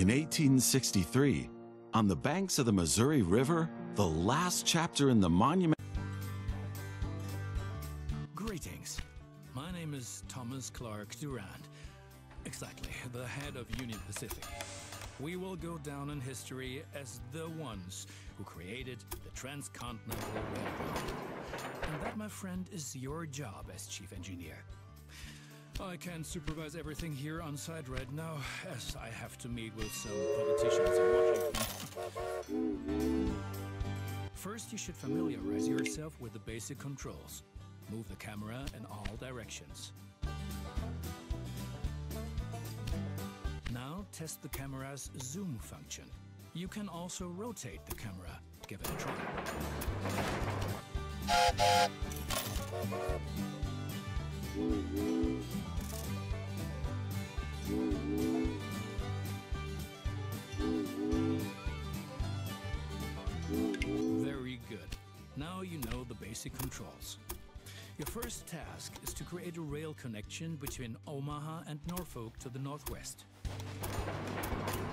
In 1863, on the banks of the Missouri River, the last chapter in the monument... Greetings. My name is Thomas Clark Durand. Exactly, the head of Union Pacific. We will go down in history as the ones who created the Transcontinental Railroad. And that, my friend, is your job as chief engineer. I can't supervise everything here on site right now, as I have to meet with some politicians in Washington. First, you should familiarize yourself with the basic controls. Move the camera in all directions. Now, test the camera's zoom function. You can also rotate the camera. Give it a try. Very good. Now you know the basic controls. Your first task is to create a rail connection between Omaha and Norfolk to the northwest.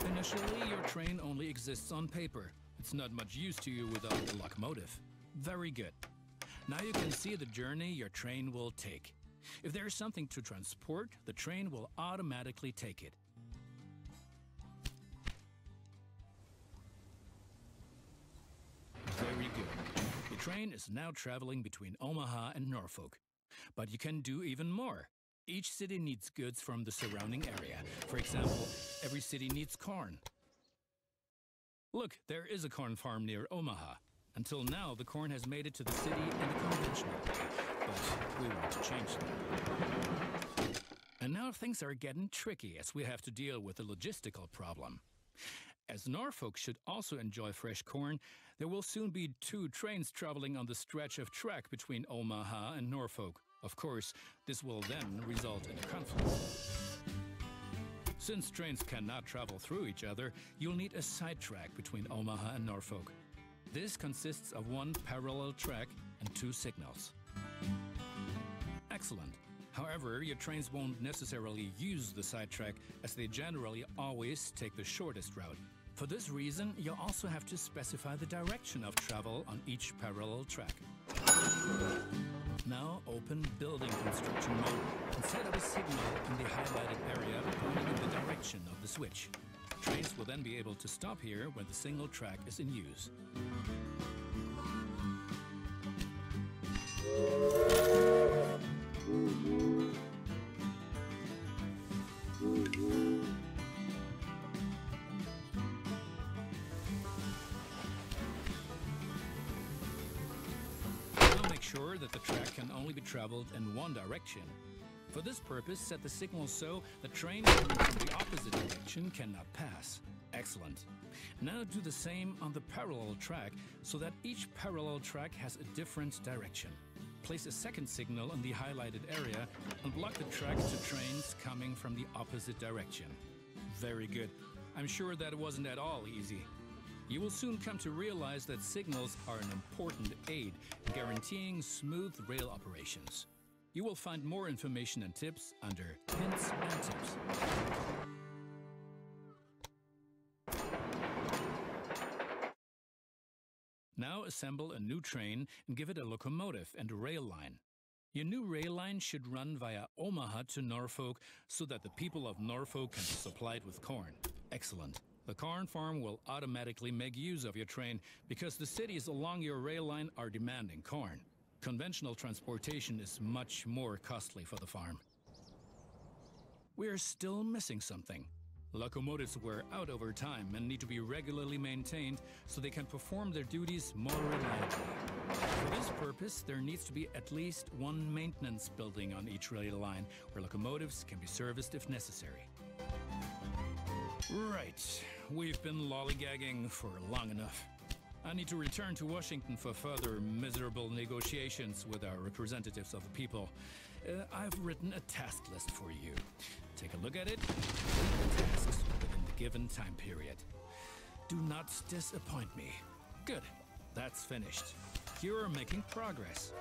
Initially, your train only exists on paper. It's not much use to you without the locomotive. Very good. Now you can see the journey your train will take. If there is something to transport, the train will automatically take it. Very good. The train is now traveling between Omaha and Norfolk. But you can do even more. Each city needs goods from the surrounding area. For example, every city needs corn. Look, there is a corn farm near Omaha. Until now, the corn has made it to the city in the conventional way, but we want to change that. And now things are getting tricky as we have to deal with a logistical problem. As Norfolk should also enjoy fresh corn, there will soon be 2 trains traveling on the stretch of track between Omaha and Norfolk. Of course, this will then result in a conflict. Since trains cannot travel through each other, you'll need a side track between Omaha and Norfolk. This consists of 1 parallel track and 2 signals. Excellent. However, your trains won't necessarily use the side track, as they generally always take the shortest route. For this reason, you'll also have to specify the direction of travel on each parallel track. Now open building construction mode and set up a signal in the highlighted area pointing in the direction of the switch. Trains will then be able to stop here when the single track is in use. Sure that the track can only be traveled in one direction. For this purpose, set the signal so the train coming from the opposite direction cannot pass. Excellent. Now do the same on the parallel track so that each parallel track has a different direction. Place a second signal in the highlighted area and block the track to trains coming from the opposite direction. Very good. I'm sure that wasn't at all easy. You will soon come to realize that signals are an important aid in guaranteeing smooth rail operations. You will find more information and tips under Hints and Tips. Now assemble a new train and give it a locomotive and a rail line. Your new rail line should run via Omaha to Norfolk so that the people of Norfolk can be supplied with corn. Excellent. The corn farm will automatically make use of your train because the cities along your rail line are demanding corn. Conventional transportation is much more costly for the farm. We are still missing something. Locomotives wear out over time and need to be regularly maintained so they can perform their duties more reliably. For this purpose, there needs to be at least 1 maintenance building on each rail line where locomotives can be serviced if necessary. Right, we've been lollygagging for long enough. I need to return to Washington for further miserable negotiations with our representatives of the people. I've written a task list for you. Take a look at it, complete the tasks within the given time period. Do not disappoint me. Good, that's finished. You're making progress.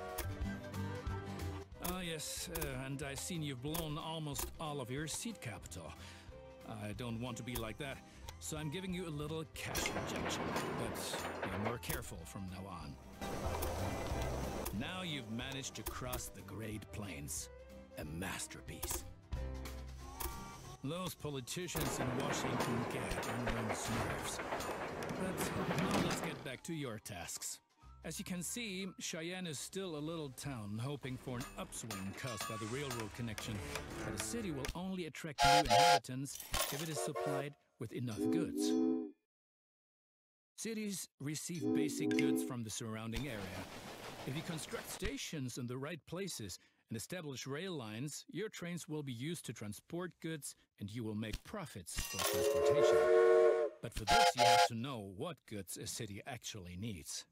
Ah yes, and I've seen you've blown almost all of your seed capital. I don't want to be like that. so I'm giving you a little cash injection, but be more careful from now on. Now you've managed to cross the Great Plains. A masterpiece. Those politicians in Washington get on one's nerves. But now let's get back to your tasks. As you can see, Cheyenne is still a little town hoping for an upswing caused by the railroad connection, but a city will only attract new inhabitants if it is supplied with enough goods. Cities receive basic goods from the surrounding area. If you construct stations in the right places and establish rail lines, your trains will be used to transport goods and you will make profits for transportation. But for this, you have to know what goods a city actually needs.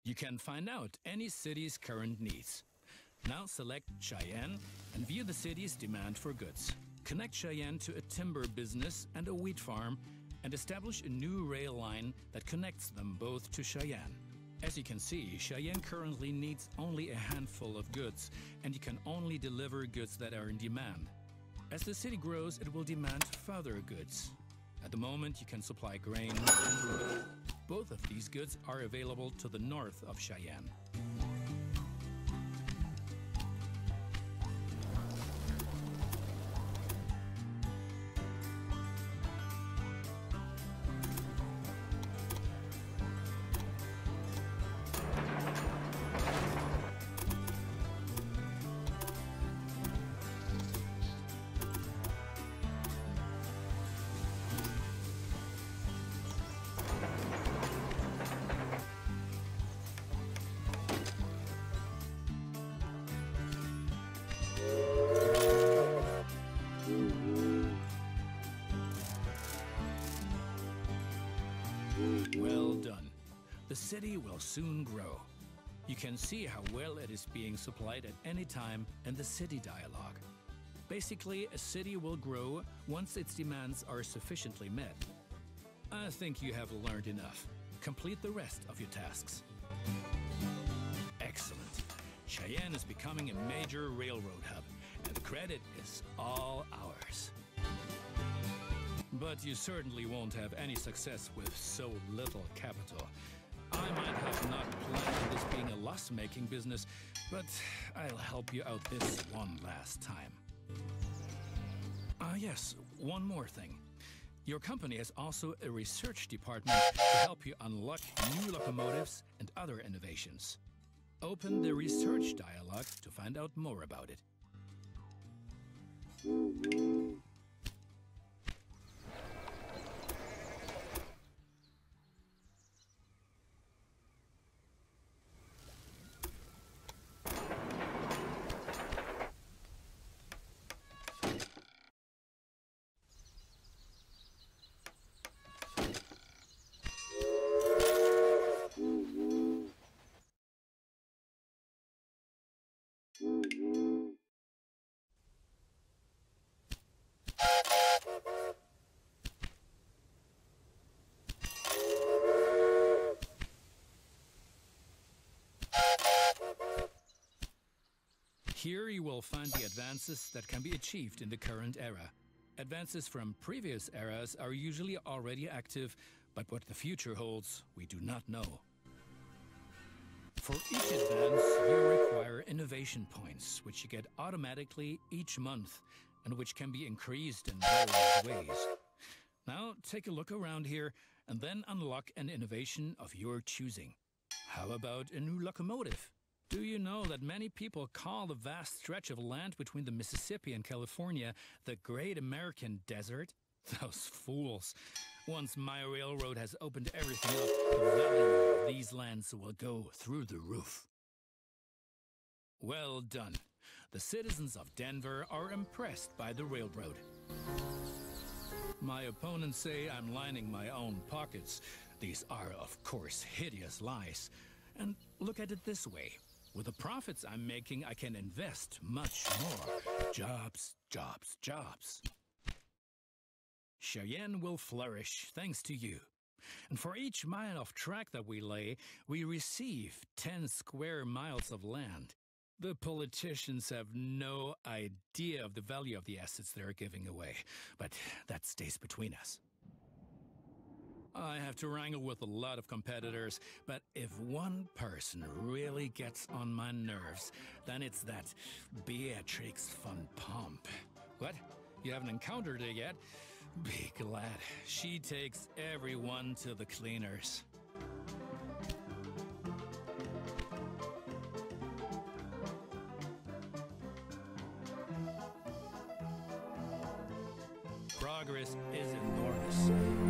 You can find out any city's current needs. Now select Cheyenne and view the city's demand for goods. Connect Cheyenne to a timber business and a wheat farm and establish a new rail line that connects them both to Cheyenne. As you can see, Cheyenne currently needs only a handful of goods, and you can only deliver goods that are in demand. As the city grows, it will demand further goods. At the moment, you can supply grain and wood. Both of these goods are available to the north of Cheyenne. Well done. The city will soon grow. You can see how well it is being supplied at any time in the city dialogue. Basically, a city will grow once its demands are sufficiently met. I think you have learned enough. Complete the rest of your tasks. Excellent. Cheyenne is becoming a major railroad hub, and the credit is all ours. But you certainly won't have any success with so little capital. I might have not planned on this being a loss-making business, but I'll help you out this one last time. Yes, one more thing. Your company has also a research department to help you unlock new locomotives and other innovations. Open the research dialogue to find out more about it. Here you will find the advances that can be achieved in the current era. Advances from previous eras are usually already active, but what the future holds, we do not know. For each advance, you require innovation points, which you get automatically each month, and which can be increased in various ways. Now, take a look around here, and then unlock an innovation of your choosing. How about a new locomotive? Do you know that many people call the vast stretch of land between the Mississippi and California the Great American Desert? Those fools. Once my railroad has opened everything up, the value of these lands will go through the roof. Well done. The citizens of Denver are impressed by the railroad. My opponents say I'm lining my own pockets. These are, of course, hideous lies. And look at it this way. With the profits I'm making, I can invest much more. Jobs, jobs, jobs. Cheyenne will flourish thanks to you. And for each mile of track that we lay, we receive 10 square miles of land. The politicians have no idea of the value of the assets they're giving away, but that stays between us. I have to wrangle with a lot of competitors, but if one person really gets on my nerves, then it's that Beatrix von Pomp. What? You haven't encountered her yet? Be glad. She takes everyone to the cleaners. Progress is enormous.